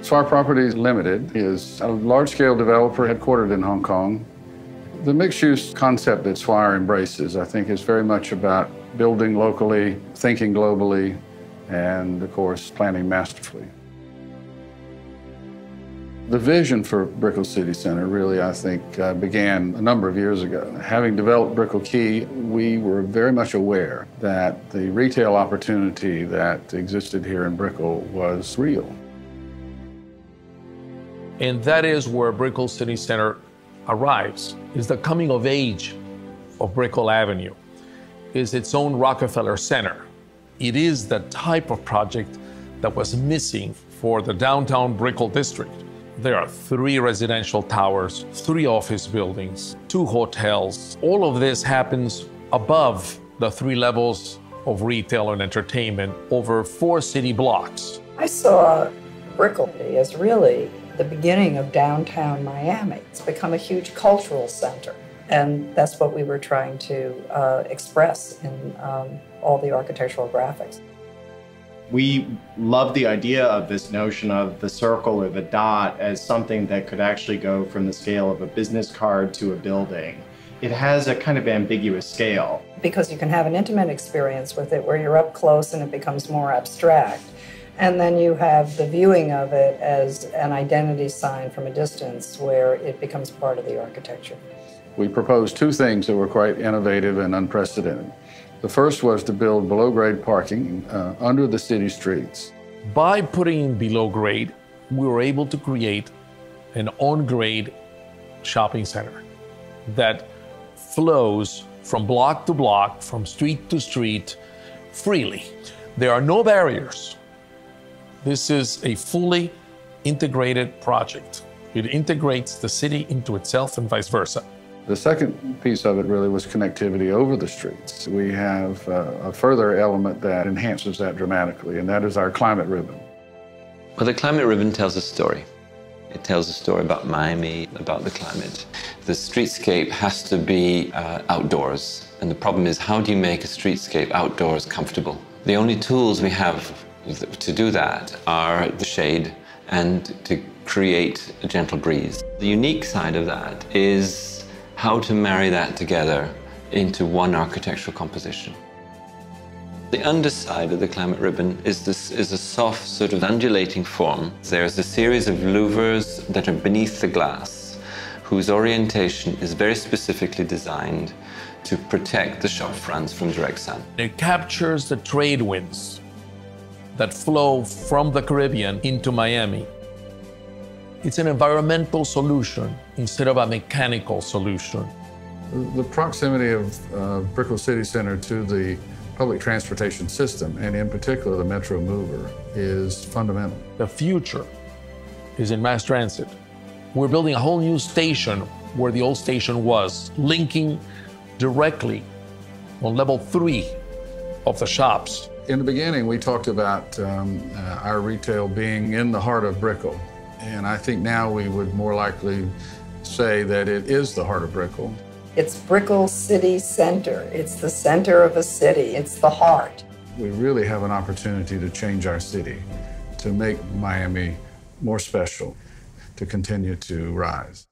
Swire Properties Limited is a large-scale developer headquartered in Hong Kong. The mixed-use concept that Swire embraces, I think, is very much about building locally, thinking globally, and, of course, planning masterfully. The vision for Brickell City Centre really, I think, began a number of years ago. Having developed Brickell Key, we were very much aware that the retail opportunity that existed here in Brickell was real. And that is where Brickell City Centre arrives, is the coming of age of Brickell Avenue, is its own Rockefeller Center. It is the type of project that was missing for the downtown Brickell district. There are 3 residential towers, 3 office buildings, 2 hotels. All of this happens above the 3 levels of retail and entertainment over 4 city blocks. I saw Brickell as really the beginning of downtown Miami. It's become a huge cultural center, and that's what we were trying to express in all the architectural graphics. We love the idea of this notion of the circle or the dot as something that could actually go from the scale of a business card to a building. It has a kind of ambiguous scale. Because you can have an intimate experience with it where you're up close and it becomes more abstract. And then you have the viewing of it as an identity sign from a distance where it becomes part of the architecture. We proposed 2 things that were quite innovative and unprecedented. The first was to build below-grade parking under the city streets. By putting in below grade, we were able to create an on-grade shopping center that flows from block to block, from street to street, freely. There are no barriers. This is a fully integrated project. It integrates the city into itself and vice versa. The second piece of it really was connectivity over the streets. We have a further element that enhances that dramatically, and that is our climate ribbon. Well, the climate ribbon tells a story. It tells a story about Miami, about the climate. The streetscape has to be outdoors, and the problem is, how do you make a streetscape outdoors comfortable? The only tools we have to do that are the shade and to create a gentle breeze. The unique side of that is how to marry that together into one architectural composition. The underside of the climate ribbon is a soft, sort of undulating form. There's a series of louvers that are beneath the glass, whose orientation is very specifically designed to protect the shop fronts from direct sun. It captures the trade winds that flow from the Caribbean into Miami. It's an environmental solution instead of a mechanical solution. The proximity of Brickell City Centre to the public transportation system, and in particular the Metro Mover, is fundamental. The future is in mass transit. We're building a whole new station where the old station was, linking directly on level 3 of the shops. In the beginning, we talked about our retail being in the heart of Brickell. And I think now we would more likely say that it is the heart of Brickell. It's Brickell City Centre. It's the center of a city. It's the heart. We really have an opportunity to change our city, to make Miami more special, to continue to rise.